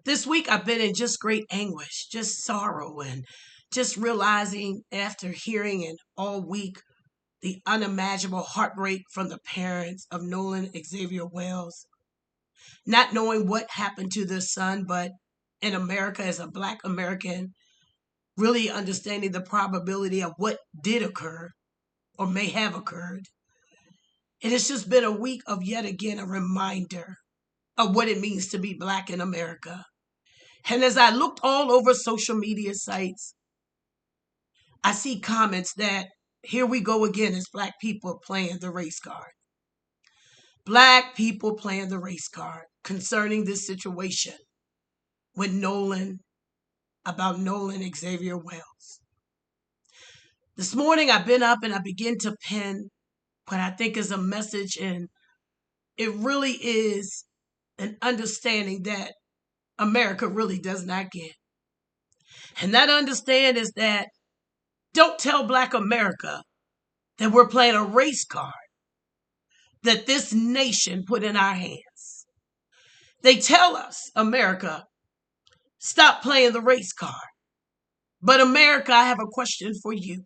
This week I've been in just great anguish, just sorrow, and just realizing after hearing and all week the unimaginable heartbreak from the parents of Nolan Xavier Wells, not knowing what happened to their son, but in America as a Black American, really understanding the probability of what did occur or may have occurred. It has just been a week of yet again a reminder of what it means to be Black in America. And as I looked all over social media sites, I see comments that here we go again as Black people playing the race card. Black people playing the race card concerning this situation with about Nolan Xavier Wells. This morning I've been up and I begin to pen what I think is a message, and it really is an understanding that America really does not get. And that understand is that don't tell Black America that we're playing a race card that this nation put in our hands. They tell us, America, stop playing the race card. But America, I have a question for you.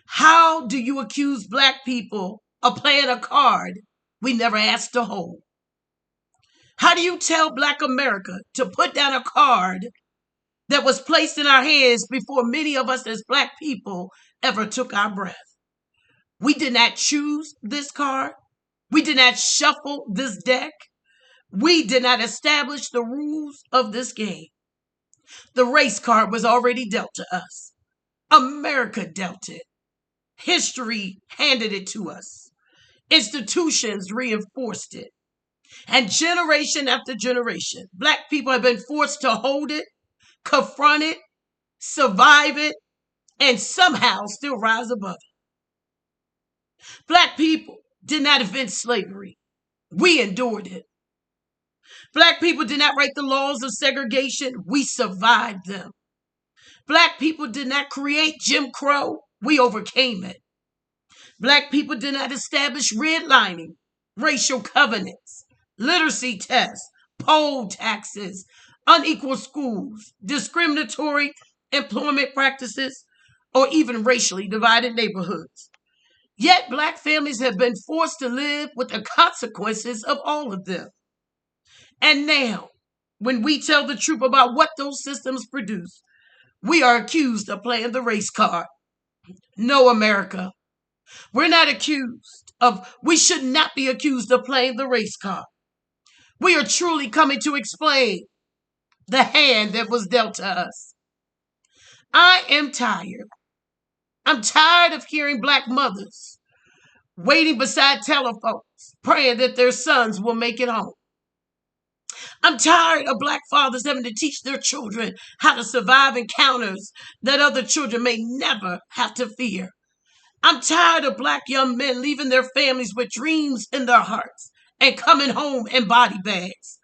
How do you accuse Black people of playing a card we never asked to hold? How do you tell Black America to put down a card that was placed in our hands before many of us as Black people ever took our breath? We did not choose this card. We did not shuffle this deck. We did not establish the rules of this game. The race card was already dealt to us. America dealt it. History handed it to us. Institutions reinforced it. And generation after generation, Black people have been forced to hold it, confront it, survive it, and somehow still rise above it. Black people did not invent slavery. We endured it. Black people did not write the laws of segregation. We survived them. Black people did not create Jim Crow. We overcame it. Black people did not establish redlining, racial covenants, literacy tests, poll taxes, unequal schools, discriminatory employment practices, or even racially divided neighborhoods. Yet Black families have been forced to live with the consequences of all of them. And now, when we tell the truth about what those systems produce, we are accused of playing the race card. No, America. We're not we should not be accused of playing the race card. We are truly coming to explain the hand that was dealt to us. I am tired. I'm tired of hearing Black mothers waiting beside telephones, praying that their sons will make it home. I'm tired of Black fathers having to teach their children how to survive encounters that other children may never have to fear. I'm tired of Black young men leaving their families with dreams in their hearts and coming home in body bags.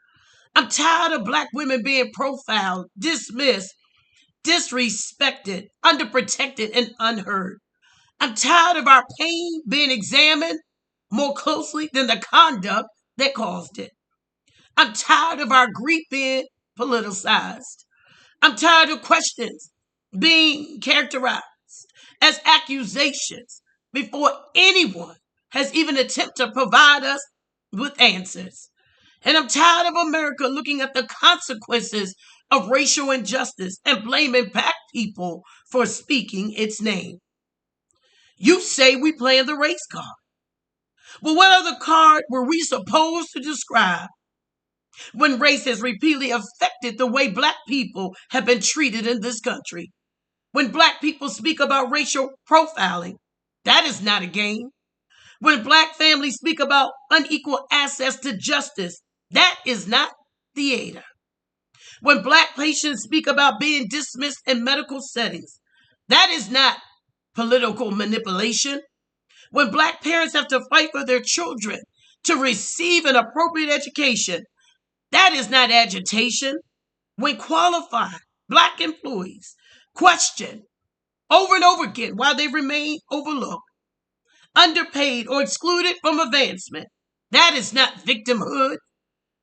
I'm tired of Black women being profiled, dismissed, disrespected, underprotected, and unheard. I'm tired of our pain being examined more closely than the conduct that caused it. I'm tired of our grief being politicized. I'm tired of questions being characterized as accusations before anyone has even attempted to provide us with answers. And I'm tired of America looking at the consequences of racial injustice and blaming Black people for speaking its name. You say we playing the race card. Well, what other card were we supposed to describe when race has repeatedly affected the way Black people have been treated in this country? When Black people speak about racial profiling, that is not a game. When Black families speak about unequal access to justice, that is not theater. When Black patients speak about being dismissed in medical settings, that is not political manipulation. When Black parents have to fight for their children to receive an appropriate education, that is not agitation. When qualified Black employees question over and over again why they remain overlooked, underpaid, or excluded from advancement, that is not victimhood.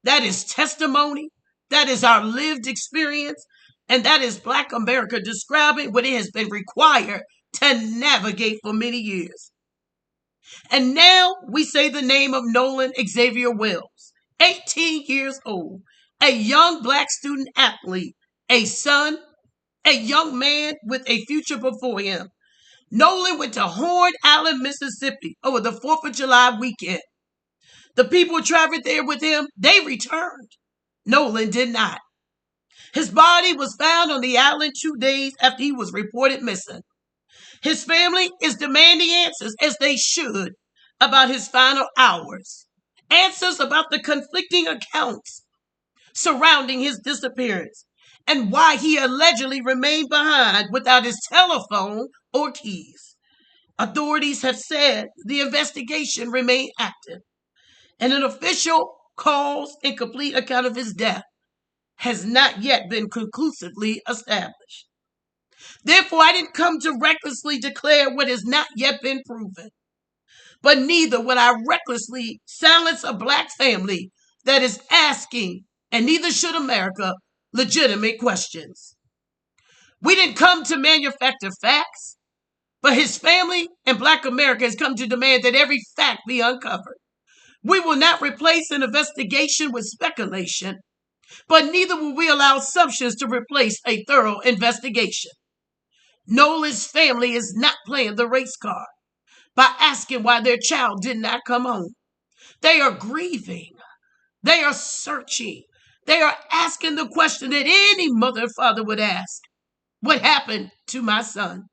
That is testimony. That is our lived experience, and that is Black America describing what it has been required to navigate for many years. And now we say the name of Nolan Xavier Wells, 18 years old, a young Black student athlete, a son, a young man with a future before him. Nolan went to Horn Island, Mississippi over the 4th of July weekend. The people traveled there with him, they returned. Nolan did not. His body was found on the island 2 days after he was reported missing. His family is demanding answers, as they should, about his final hours. Answers about the conflicting accounts surrounding his disappearance and why he allegedly remained behind without his telephone or keys. Authorities have said the investigation remained active, and an official cause and complete account of his death has not yet been conclusively established. Therefore, I didn't come to recklessly declare what has not yet been proven. But neither would I recklessly silence a Black family that is asking, and neither should America, legitimate questions. We didn't come to manufacture facts, but his family and Black America has come to demand that every fact be uncovered. We will not replace an investigation with speculation, but neither will we allow assumptions to replace a thorough investigation. Nolan's family is not playing the race card by asking why their child did not come home. They are grieving. They are searching. They are asking the question that any mother and father would ask. What happened to my son?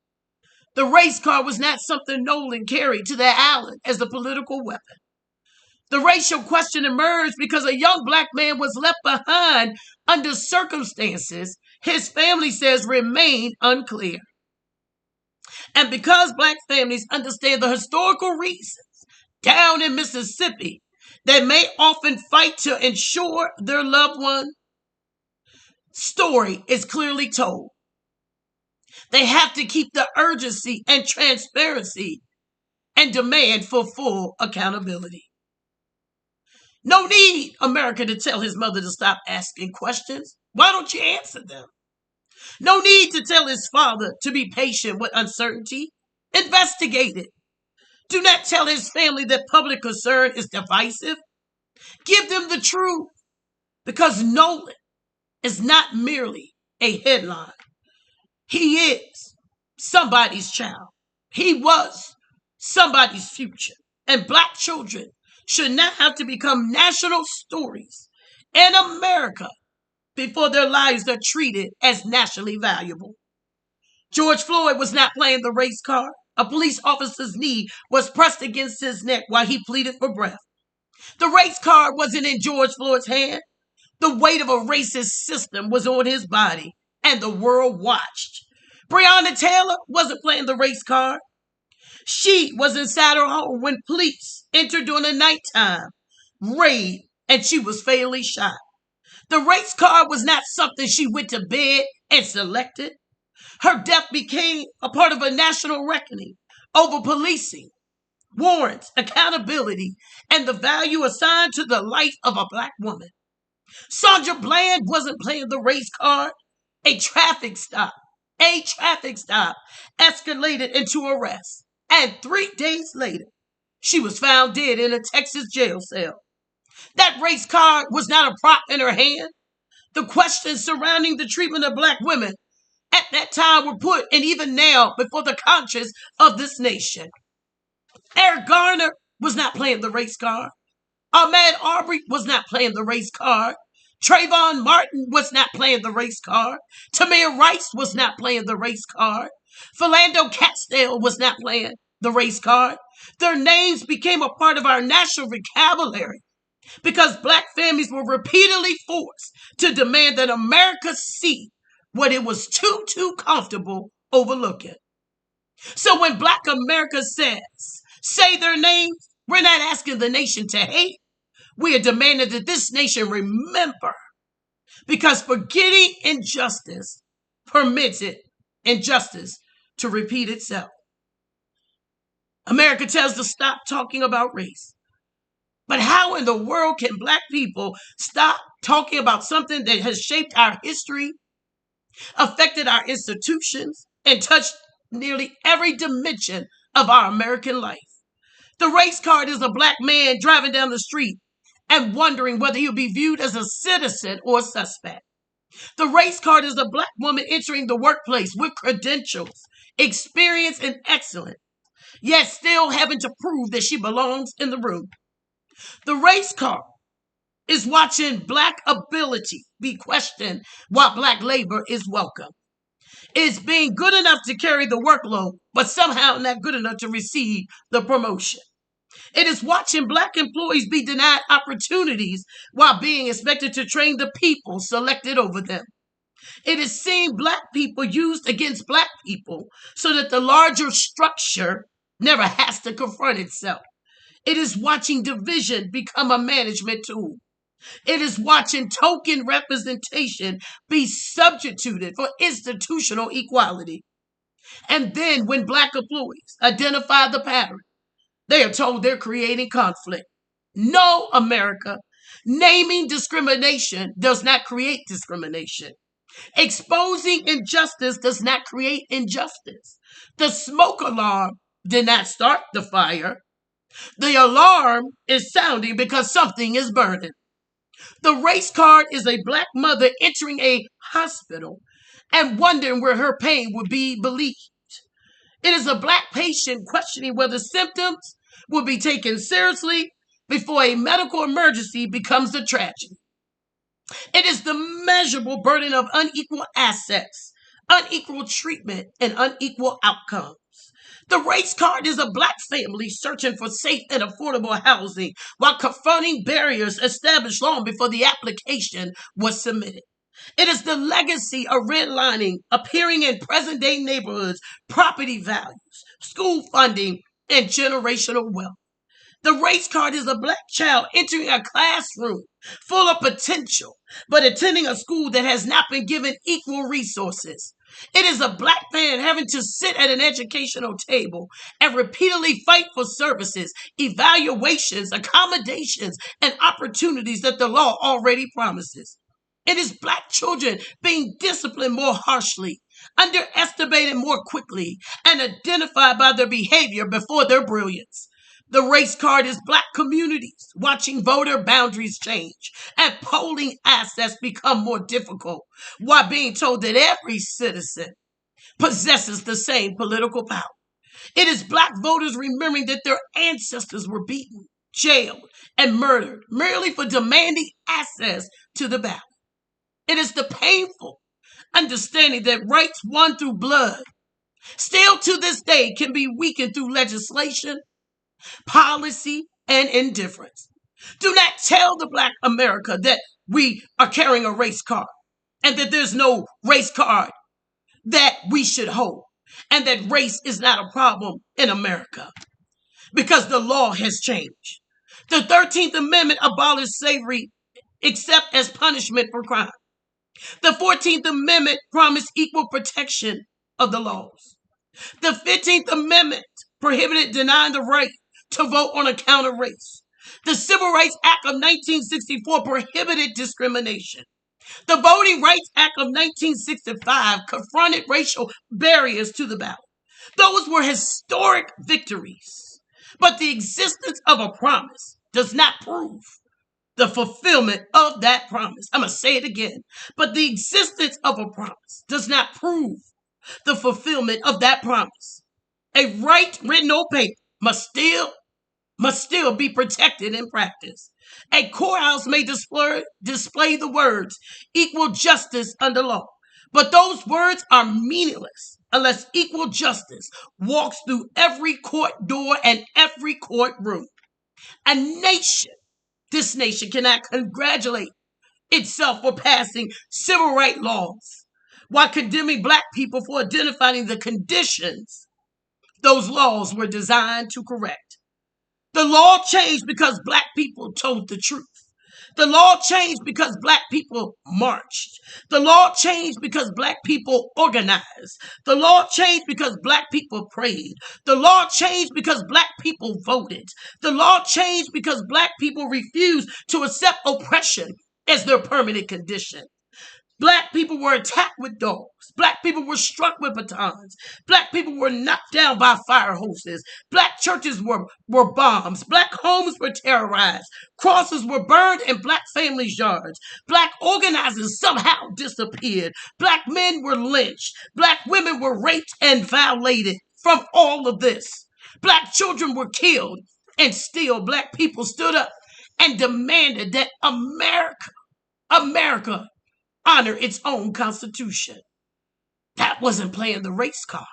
The race card was not something Nolan carried to the island as a political weapon. The racial question emerged because a young Black man was left behind under circumstances his family says remain unclear. And because Black families understand the historical reasons down in Mississippi that may often fight to ensure their loved one story is clearly told, they have to keep the urgency and transparency and demand for full accountability. No need, America, to tell his mother to stop asking questions. Why don't you answer them? No need to tell his father to be patient with uncertainty. Investigate it. Do not tell his family that public concern is divisive. Give them the truth, because Nolan is not merely a headline. He is somebody's child. He was somebody's future. And Black children should not have to become national stories in America before their lives are treated as nationally valuable. George Floyd was not playing the race card. A police officer's knee was pressed against his neck while he pleaded for breath. The race card wasn't in George Floyd's hand. The weight of a racist system was on his body, and the world watched. Breonna Taylor wasn't playing the race card. She was inside her home when police entered during a nighttime raid, and she was fatally shot. The race card was not something she went to bed and selected. Her death became a part of a national reckoning over policing, warrants, accountability, and the value assigned to the life of a Black woman. Sandra Bland wasn't playing the race card. A traffic stop escalated into arrest. And 3 days later, she was found dead in a Texas jail cell. That race card was not a prop in her hand. The questions surrounding the treatment of Black women at that time were put, and even now, before the conscience of this nation. Eric Garner was not playing the race card. Ahmaud Arbery was not playing the race card. Trayvon Martin was not playing the race card. Tamir Rice was not playing the race card. Philando Castile was not playing the race card. Their names became a part of our national vocabulary because Black families were repeatedly forced to demand that America see what it was too comfortable overlooking. So when Black America say their names, we're not asking the nation to hate. We are demanding that this nation remember, because forgetting injustice permits injustice to repeat itself. America tells us to stop talking about race. But how in the world can Black people stop talking about something that has shaped our history, affected our institutions, and touched nearly every dimension of our American life? The race card is a Black man driving down the street and wondering whether he'll be viewed as a citizen or a suspect. The race card is a Black woman entering the workplace with credentials, experience, and excellence, yet still having to prove that she belongs in the room. The race card is watching Black ability be questioned while Black labor is welcome. It's being good enough to carry the workload, but somehow not good enough to receive the promotion. It is watching Black employees be denied opportunities while being expected to train the people selected over them. It is seeing Black people used against Black people so that the larger structure never has to confront itself. It is watching division become a management tool. It is watching token representation be substituted for institutional equality. And then when Black employees identify the pattern, they are told they're creating conflict. No, America. Naming discrimination does not create discrimination. Exposing injustice does not create injustice. The smoke alarm did not start the fire. The alarm is sounding because something is burning. The race card is a Black mother entering a hospital and wondering where her pain would be believed. It is a Black patient questioning whether symptoms will be taken seriously before a medical emergency becomes a tragedy. It is the measurable burden of unequal access, unequal treatment, and unequal outcomes. The race card is a Black family searching for safe and affordable housing while confronting barriers established long before the application was submitted. It is the legacy of redlining appearing in present day neighborhoods, property values, school funding, and generational wealth. The race card is a Black child entering a classroom full of potential, but attending a school that has not been given equal resources. It is a Black man having to sit at an educational table and repeatedly fight for services, evaluations, accommodations, and opportunities that the law already promises. It is Black children being disciplined more harshly, underestimated more quickly, and identified by their behavior before their brilliance. The race card is Black communities watching voter boundaries change and polling access become more difficult while being told that every citizen possesses the same political power. It is Black voters remembering that their ancestors were beaten, jailed, and murdered merely for demanding access to the ballot. It is the painful understanding that rights won through blood still to this day can be weakened through legislation, policy, and indifference. Do not tell the Black America that we are carrying a race card and that there's no race card that we should hold and that race is not a problem in America because the law has changed. The 13th Amendment abolished slavery except as punishment for crime. The 14th Amendment promised equal protection of the laws. The 15th Amendment prohibited denying the right to vote on account of race. The Civil Rights Act of 1964 prohibited discrimination. The Voting Rights Act of 1965 confronted racial barriers to the ballot. Those were historic victories. But the existence of a promise does not prove the fulfillment of that promise. I'm going to say it again. But the existence of a promise does not prove the fulfillment of that promise. A right written on paper must still be protected in practice. A courthouse may display the words equal justice under law, but those words are meaningless unless equal justice walks through every court door and every courtroom. This nation cannot congratulate itself for passing civil rights laws while condemning Black people for identifying the conditions those laws were designed to correct. The law changed because Black people told the truth. The law changed because black people marched. The law changed because black people organized. The law changed because black people prayed. The law changed because black people voted. The law changed because black people refused to accept oppression as their permanent condition. Black people were attacked with dogs. Black people were struck with batons. Black people were knocked down by fire hoses. Black churches were bombs. Black homes were terrorized. Crosses were burned in black families' yards. Black organizers somehow disappeared. Black men were lynched. Black women were raped and violated. From all of this, black children were killed. And still, black people stood up and demanded that America, honor its own constitution. That wasn't playing the race card.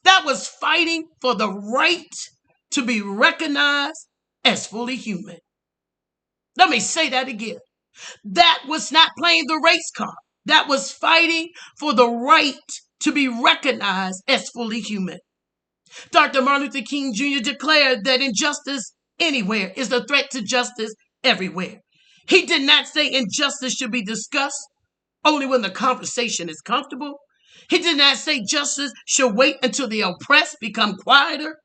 That was fighting for the right to be recognized as fully human. Let me say that again. That was not playing the race card. That was fighting for the right to be recognized as fully human. Dr. Martin Luther King Jr. declared that injustice anywhere is a threat to justice everywhere. He did not say injustice should be discussed only when the conversation is comfortable. He did not say justice should wait until the oppressed become quieter.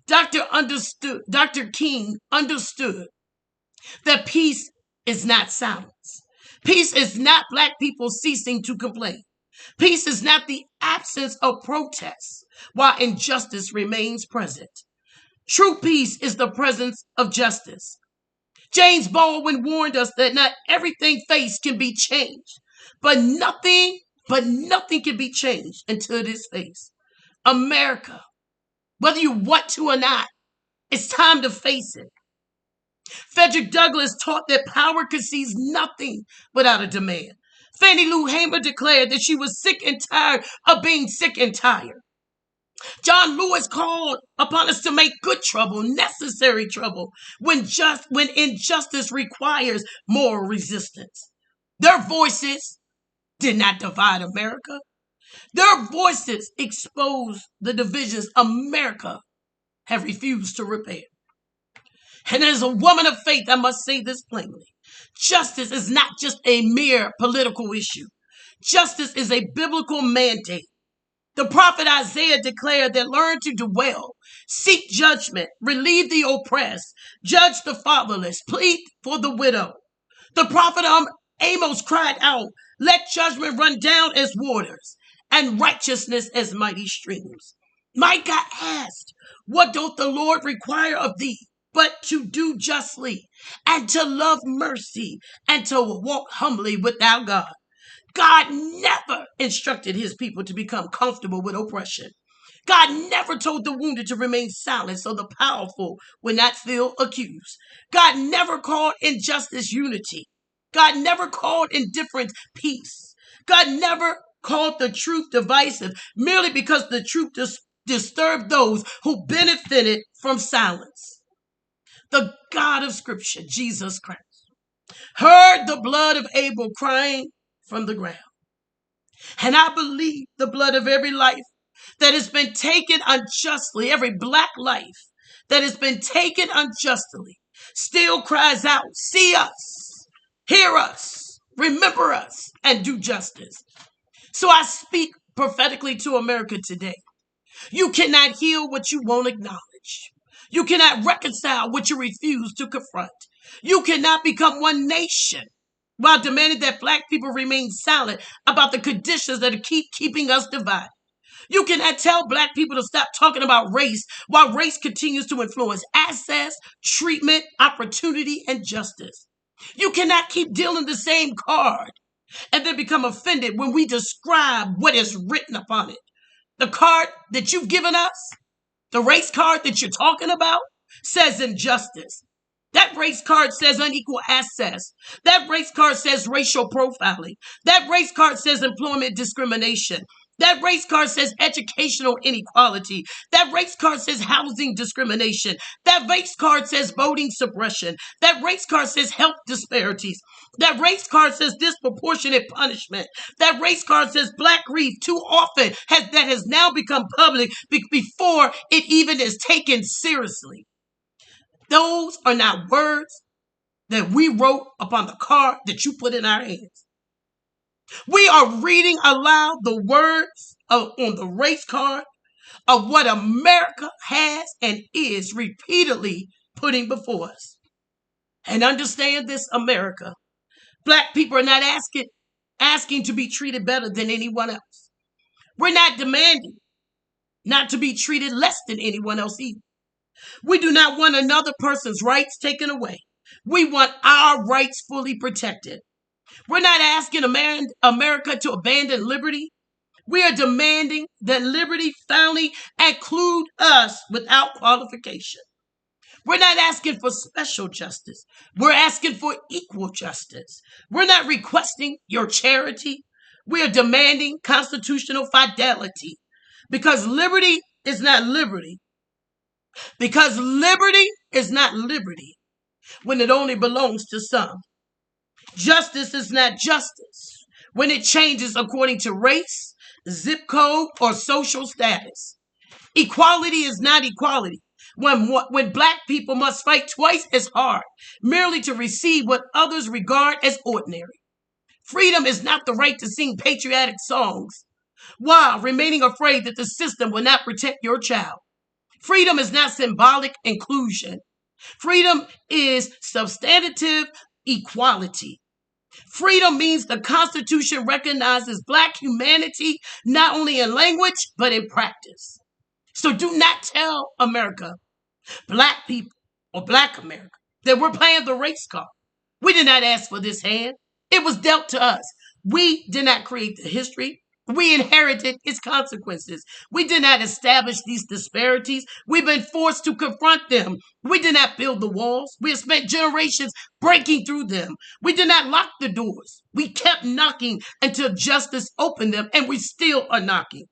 Dr. King understood that peace is not silence. Peace is not black people ceasing to complain. Peace is not the absence of protests while injustice remains present. True peace is the presence of justice. James Baldwin warned us that not everything faced can be changed, but nothing can be changed until it is faced. America, whether you want to or not, it's time to face it. Frederick Douglass taught that power concedes nothing without a demand. Fannie Lou Hamer declared that she was sick and tired of being sick and tired. John Lewis called upon us to make good trouble, necessary trouble, when injustice requires moral resistance. Their voices did not divide America. Their voices exposed the divisions America have refused to repair. And as a woman of faith, I must say this plainly. Justice is not just a mere political issue. Justice is a biblical mandate. The prophet Isaiah declared that learn to dwell, seek judgment, relieve the oppressed, judge the fatherless, plead for the widow. The prophet Amos cried out, let judgment run down as waters and righteousness as mighty streams. Micah asked, what doth the Lord require of thee but to do justly and to love mercy and to walk humbly with thou God? God never instructed his people to become comfortable with oppression. God never told the wounded to remain silent so the powerful would not feel accused. God never called injustice unity. God never called indifference peace. God never called the truth divisive merely because the truth disturbed those who benefited from silence. The God of Scripture, Jesus Christ, heard the blood of Abel crying from the ground. And I believe the blood of every life that has been taken unjustly, every black life that has been taken unjustly, still cries out, see us, hear us, remember us, and do justice. So I speak prophetically to America today. You cannot heal what you won't acknowledge. You cannot reconcile what you refuse to confront. You cannot become one nation while demanding that black people remain silent about the conditions that keep keeping us divided. You cannot tell black people to stop talking about race while race continues to influence access, treatment, opportunity, and justice. You cannot keep dealing the same card and then become offended when we describe what is written upon it. The card that you've given us, the race card that you're talking about, says injustice. That race card says unequal access. That race card says racial profiling. That race card says employment discrimination. That race card says educational inequality. That race card says housing discrimination. That race card says voting suppression. That race card says health disparities. That race card says disproportionate punishment. That race card says black grief too often has now become public before it even is taken seriously. Those are not words. that we wrote upon the card that you put in our hands. We are reading aloud the words on the race card of what America has and is repeatedly putting before us. And understand this, America. Black people are not asking to be treated better than anyone else. We're not demanding not to be treated less than anyone else either. We do not want another person's rights taken away. We want our rights fully protected. We're not asking America to abandon liberty. We are demanding that liberty finally include us without qualification. We're not asking for special justice. We're asking for equal justice. We're not requesting your charity. We are demanding constitutional fidelity because liberty is not liberty. Because liberty is not liberty when it only belongs to some. Justice is not justice when it changes according to race, zip code, or social status. Equality is not equality when Black people must fight twice as hard merely to receive what others regard as ordinary. Freedom is not the right to sing patriotic songs while remaining afraid that the system will not protect your child. Freedom is not symbolic inclusion. Freedom is substantive equality. Freedom means the Constitution recognizes Black humanity not only in language, but in practice. So do not tell America, Black people, or Black America, that we're playing the race card. We did not ask for this hand. It was dealt to us. We did not create the history. We inherited its consequences. We did not establish these disparities. We've been forced to confront them. We did not build the walls. We have spent generations breaking through them. We did not lock the doors. We kept knocking until justice opened them, and we still are knocking.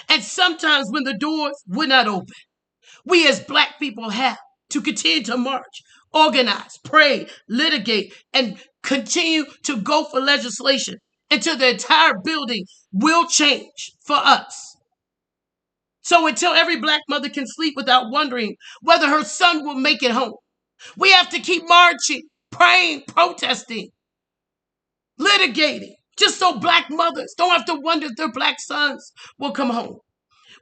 And sometimes when the doors would not open, we as Black people have to continue to march, organize, pray, litigate, and continue to go for legislation until the entire building will change for us. So until every Black mother can sleep without wondering whether her son will make it home, we have to keep marching, praying, protesting, litigating, just so Black mothers don't have to wonder if their Black sons will come home.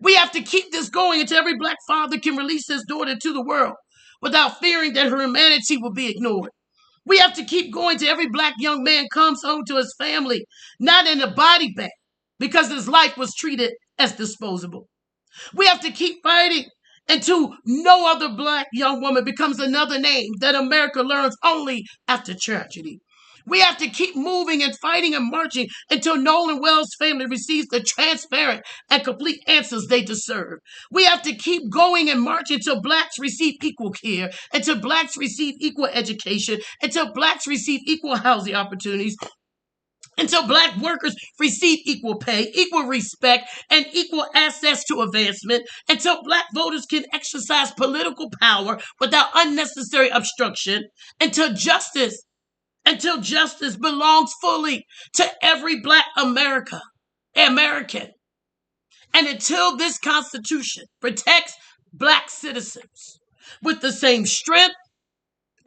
We have to keep this going until every Black father can release his daughter to the world without fearing that her humanity will be ignored. We have to keep going till every Black young man comes home to his family, not in a body bag, because his life was treated as disposable. We have to keep fighting until no other Black young woman becomes another name that America learns only after tragedy. We have to keep moving and fighting and marching until Nolan Wells' family receives the transparent and complete answers they deserve. We have to keep going and marching until Blacks receive equal care, until Blacks receive equal education, until Blacks receive equal housing opportunities, until Black workers receive equal pay, equal respect, and equal access to advancement, until Black voters can exercise political power without unnecessary obstruction, until justice belongs fully to every Black American. And until this Constitution protects Black citizens with the same strength,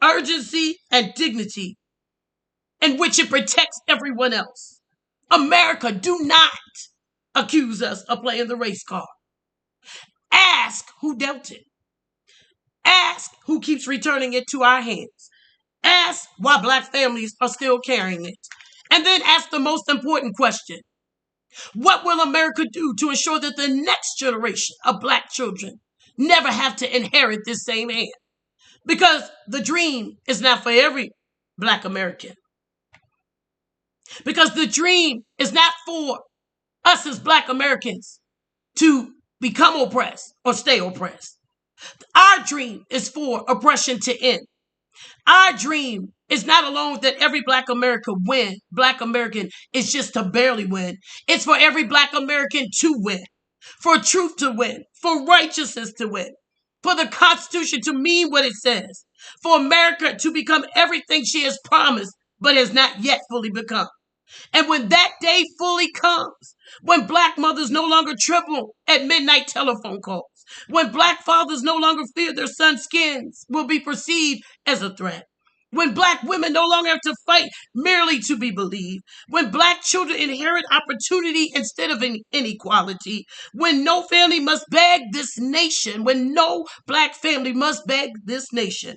urgency, and dignity in which it protects everyone else. America, do not accuse us of playing the race card. Ask who dealt it. Ask who keeps returning it to our hands. Ask why Black families are still carrying it. And then ask the most important question. What will America do to ensure that the next generation of Black children never have to inherit this same hand? Because the dream is not for every Black American. Because the dream is not for us as Black Americans to become oppressed or stay oppressed. Our dream is for oppression to end. Our dream is not alone that every Black American is just to barely win. It's for every Black American to win, for truth to win, for righteousness to win, for the Constitution to mean what it says, for America to become everything she has promised but has not yet fully become. And when that day fully comes, when Black mothers no longer tremble at midnight telephone calls, when Black fathers no longer fear their sons' skins will be perceived as a threat, When black women no longer have to fight merely to be believed, when black children inherit opportunity instead of inequality, when no family must beg this nation, when no black family must beg this nation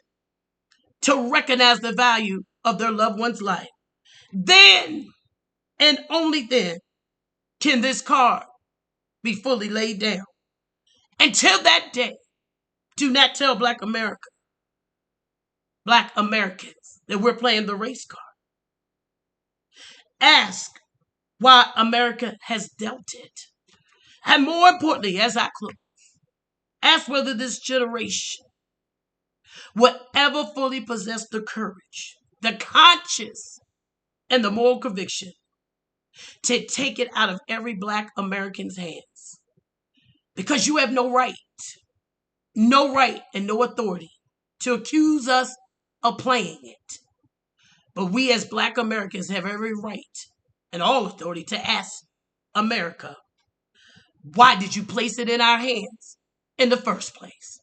to recognize the value of their loved one's life, then and only then can this card be fully laid down. Until that day, do not tell black Americans that we're playing the race card. Ask why America has dealt it. And more importantly, as I close, ask whether this generation will ever fully possess the courage, the conscience, and the moral conviction to take it out of every black American's hands. Because you have no right and no authority to accuse us of playing it. But we as black Americans have every right and all authority to ask America, why did you place it in our hands in the first place?